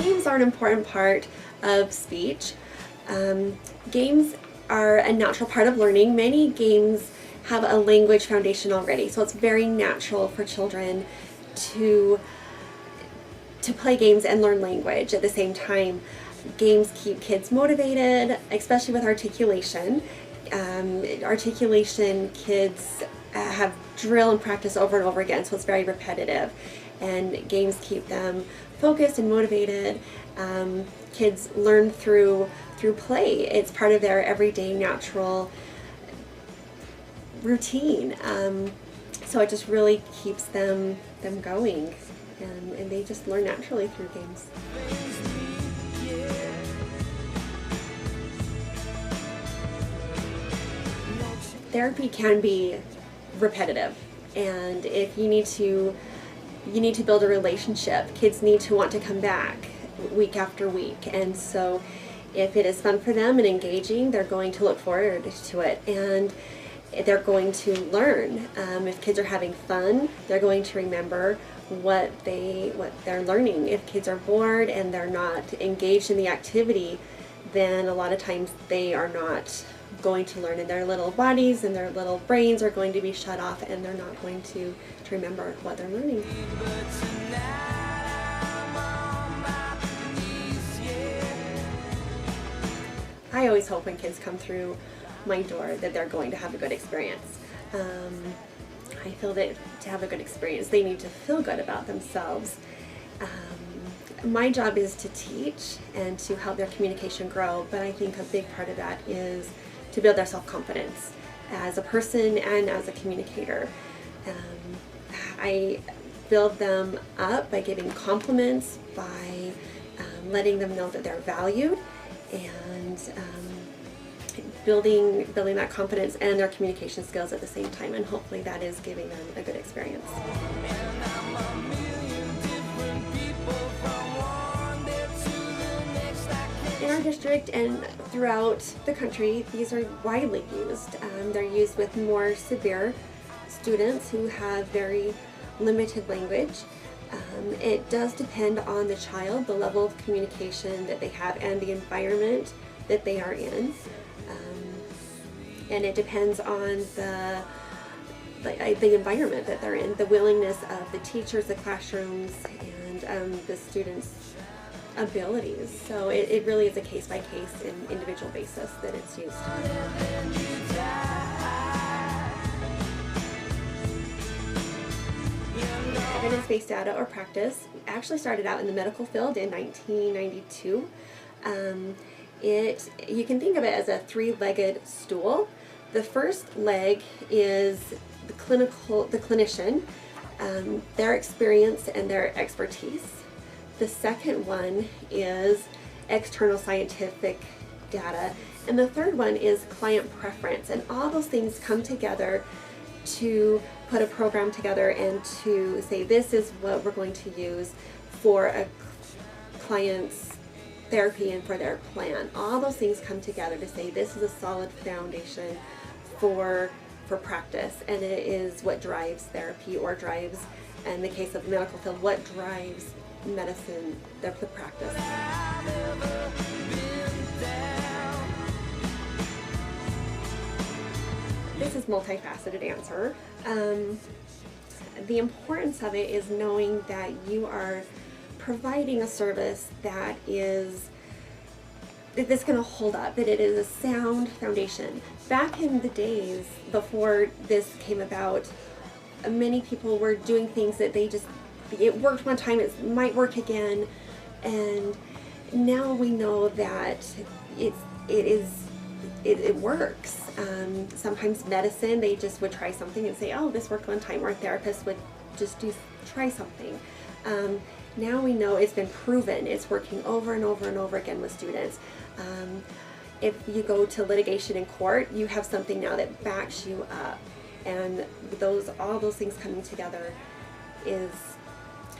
Games are an important part of speech. Games are a natural part of learning. Many games have a language foundation already, so it's very natural for children to play games and learn language at the same time. Games keep kids motivated, especially with articulation. Articulation, kids have drill and practice over and over again, so it's very repetitive, and games keep them focused and motivated. Kids learn through play. It's part of their everyday natural routine, so it just really keeps them going, and they just learn naturally through games. Therapy can be repetitive, and if you need to build a relationship. Kids need to want to come back week after week, and so if it is fun for them and engaging, they're going to look forward to it, and they're going to learn. If kids are having fun, they're going to remember what they're learning. If kids are bored and they're not engaged in the activity, then a lot of times they are not going to learn, and their little bodies and their little brains are going to be shut off, and they're not going to remember what they're learning. I always hope when kids come through my door that they're going to have a good experience. I feel that to have a good experience, they need to feel good about themselves. My job is to teach and to help their communication grow, but I think a big part of that is to build their self-confidence as a person and as a communicator. I build them up by giving compliments, by letting them know that they're valued, and building that confidence and their communication skills at the same time, and hopefully that is giving them a good experience. In our district and throughout the country, these are widely used. They're used with more severe students who have very limited language. It does depend on the child, the level of communication that they have, and the environment that they are in. And it depends on the environment that they're in, the willingness of the teachers, the classrooms, and the students' abilities. So it really is a case-by-case and individual basis that it's used. Evidence-based data or practice actually started out in the medical field in 1992. You can think of it as a three-legged stool. The first leg is the clinician, their experience and their expertise. The second one is external scientific data, and the third one is client preference. And all those things come together to put a program together and to say, this is what we're going to use for a client's therapy and for their plan. All those things come together to say this is a solid foundation for practice, and it is what drives therapy, or drives, in the case of the medical field, what drives medicine, the practice. This is a multifaceted answer. The importance of it is knowing that you are providing a service that is that's going to hold up, that it is a sound foundation. Back in the days before this came about, many people were doing things that it worked one time, it might work again, and now we know that it works. Sometimes medicine, they just would try something and say, oh, this worked one time, or a therapist would just try something. Now we know it's been proven, it's working over and over and over again with students. If you go to litigation in court, you have something now that backs you up, and all those things coming together is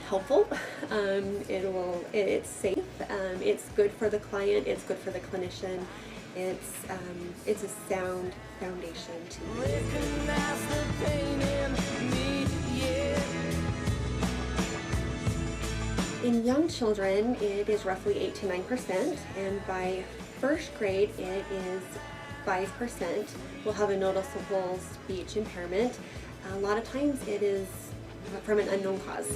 helpful. It's safe. It's good for the client. It's good for the clinician. It's a sound foundation to the In young children, it is roughly 8 to 9%, and by first grade, it is 5% will have a noticeable speech impairment. A lot of times it is from an unknown cause.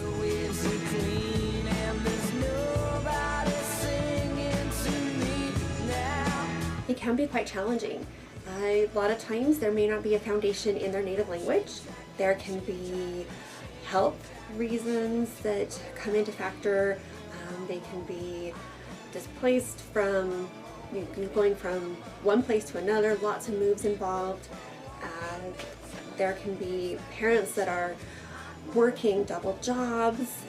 It can be quite challenging. A lot of times there may not be a foundation in their native language. There can be health reasons that come into factor. They can be displaced from going from one place to another, lots of moves involved. There can be parents that are working double jobs.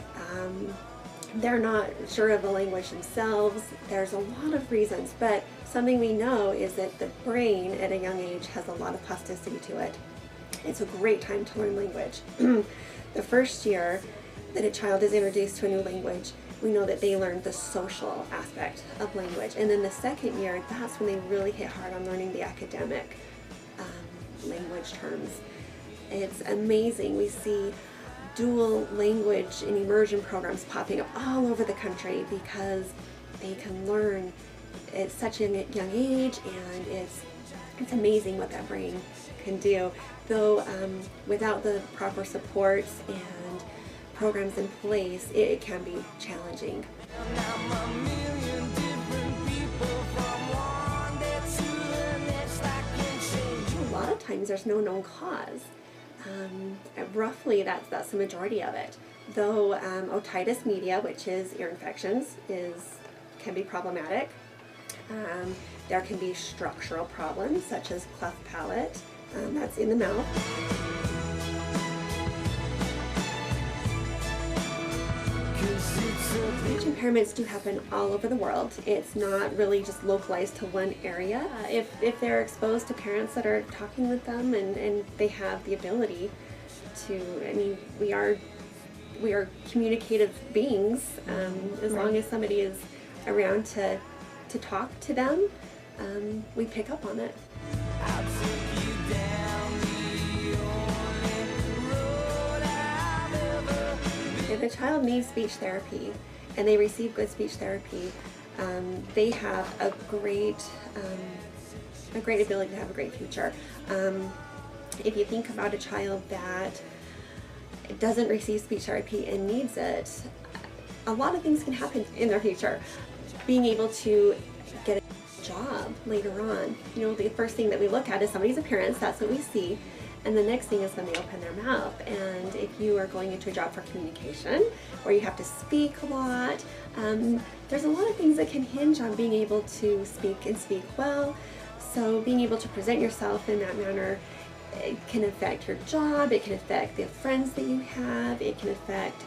They're not sure of the language themselves. There's a lot of reasons, but something we know is that the brain at a young age has a lot of plasticity to it. It's a great time to learn language. The first year that a child is introduced to a new language, we know that they learn the social aspect of language. And then the second year, that's when they really hit hard on learning the academic language terms. It's amazing. We see dual language and immersion programs popping up all over the country because they can learn at such a young age, and it's amazing what that brain can do. Though without the proper supports and programs in place, it can be challenging. A lot of times there's no known cause. Roughly that's the majority of it. Though otitis media, which is ear infections, can be problematic. There can be structural problems such as cleft palate, that's in the mouth. Speech impairments do happen all over the world. It's not really just localized to one area. If they're exposed to parents that are talking with them and they have the ability to, we are communicative beings. As long as somebody is around to talk to them, we pick up on it. If a child needs speech therapy and they receive good speech therapy, they have a great ability to have a great future. If you think about a child that doesn't receive speech therapy and needs it, a lot of things can happen in their future. Being able to get a job later on, the first thing that we look at is somebody's appearance. That's what we see. And the next thing is when they open their mouth. And if you are going into a job for communication, where you have to speak a lot, there's a lot of things that can hinge on being able to speak and speak well. So being able to present yourself in that manner, it can affect your job, it can affect the friends that you have, it can affect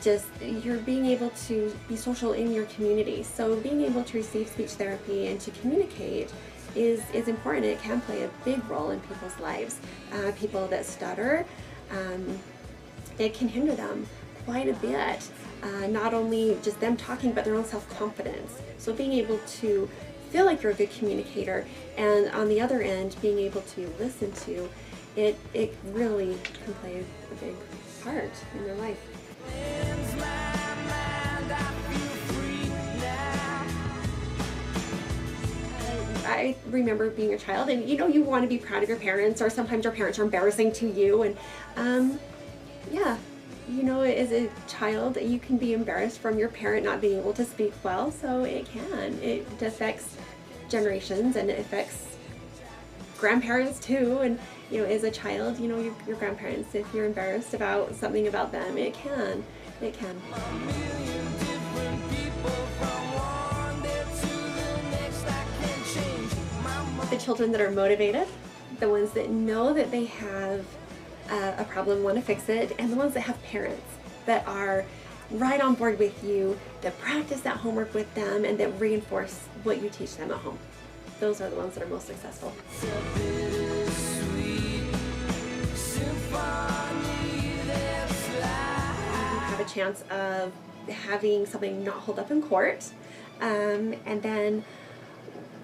just you're being able to be social in your community. So being able to receive speech therapy and to communicate is important. It can play a big role in people's lives. People that stutter, it can hinder them quite a bit. Not only just them talking, but their own self-confidence. So being able to feel like you're a good communicator, and on the other end, being able to be listened to, it really can play a big part in their life. I remember being a child, and you want to be proud of your parents, or sometimes your parents are embarrassing to you, and as a child, you can be embarrassed from your parent not being able to speak well. So it affects generations, and it affects grandparents too. And as a child, your grandparents, if you're embarrassed about something about them, it can. The children that are motivated, the ones that know that they have a problem, want to fix it, and the ones that have parents that are right on board with you, that practice that homework with them, and that reinforce what you teach them at home. Those are the ones that are most successful. You have a chance of having something not hold up in court, and then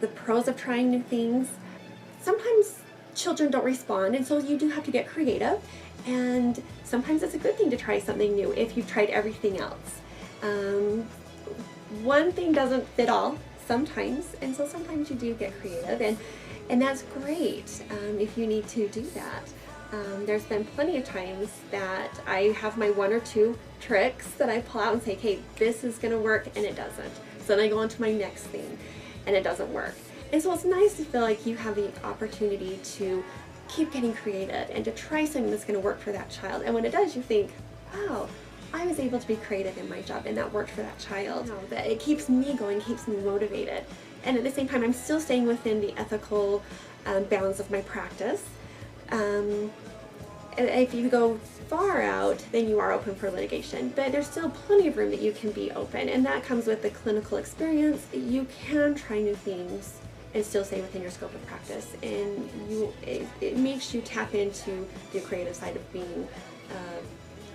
the pros of trying new things. Sometimes children don't respond, and so you do have to get creative, and sometimes it's a good thing to try something new if you've tried everything else. One thing doesn't fit all sometimes, and so sometimes you do get creative, and that's great if you need to do that. There's been plenty of times that I have my one or two tricks that I pull out and say, okay, this is going to work, and it doesn't. So then I go on to my next thing, and it doesn't work. And so it's nice to feel like you have the opportunity to keep getting creative and to try something that's going to work for that child. And when it does, you think, wow, I was able to be creative in my job, and that worked for that child. You know, that it keeps me going, keeps me motivated. And at the same time, I'm still staying within the ethical bounds of my practice. If you go far out, then you are open for litigation, but there's still plenty of room that you can be open, and that comes with the clinical experience. You can try new things and still stay within your scope of practice, and it makes you tap into the creative side of being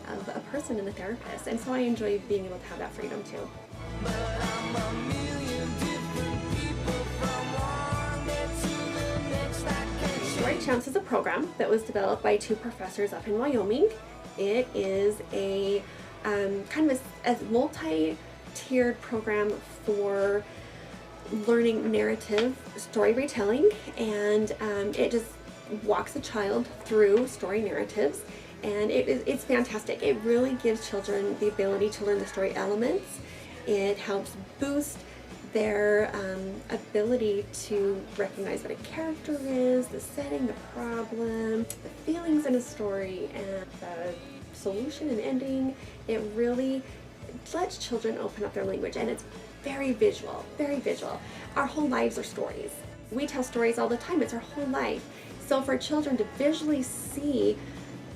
a person and a therapist, and so I enjoy being able to have that freedom too. Story Champs is a program that was developed by two professors up in Wyoming. It is a kind of a multi-tiered program for learning narrative story retelling, and it just walks a child through story narratives, and it's fantastic. It really gives children the ability to learn the story elements. It helps boost their ability to recognize what a character is, the setting, the problem, the feelings in a story, and the solution and ending. It really lets children open up their language, and it's very visual, very visual. Our whole lives are stories. We tell stories all the time, it's our whole life. So for children to visually see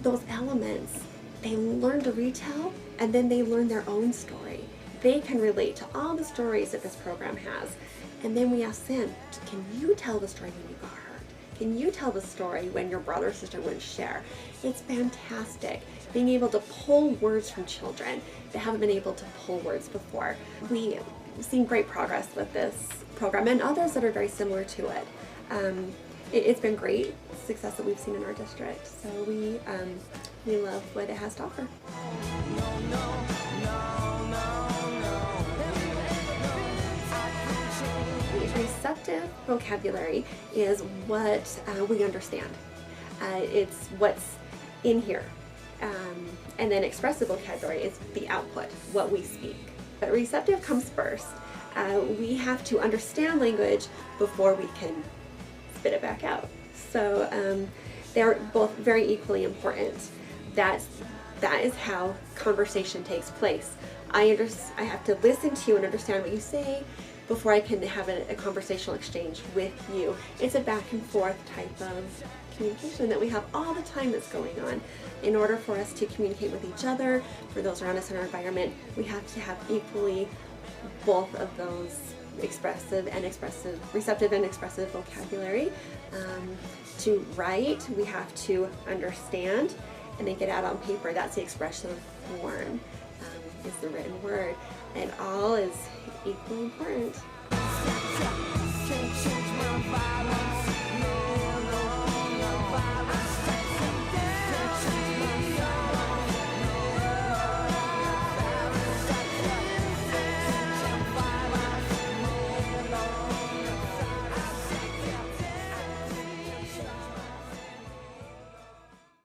those elements, they learn to retell, and then they learn their own story. They can relate to all the stories that this program has. And then we ask them, can you tell the story when you got hurt? Can you tell the story when your brother or sister wouldn't share? It's fantastic being able to pull words from children that haven't been able to pull words before. We've seen great progress with this program and others that are very similar to it. It's been great success that we've seen in our district, so we love what it has to offer. Receptive vocabulary is what we understand. It's what's in here. And then expressive vocabulary is the output, what we speak. But receptive comes first. We have to understand language before we can spit it back out. So they're both very equally important. That is how conversation takes place. I have to listen to you and understand what you say before I can have a conversational exchange with you. It's a back and forth type of communication that we have all the time that's going on. In order for us to communicate with each other, for those around us in our environment, we have to have equally both of those receptive and expressive vocabulary. To write, we have to understand and then get out on paper. That's the expressive form, is the written word. And all is equally important.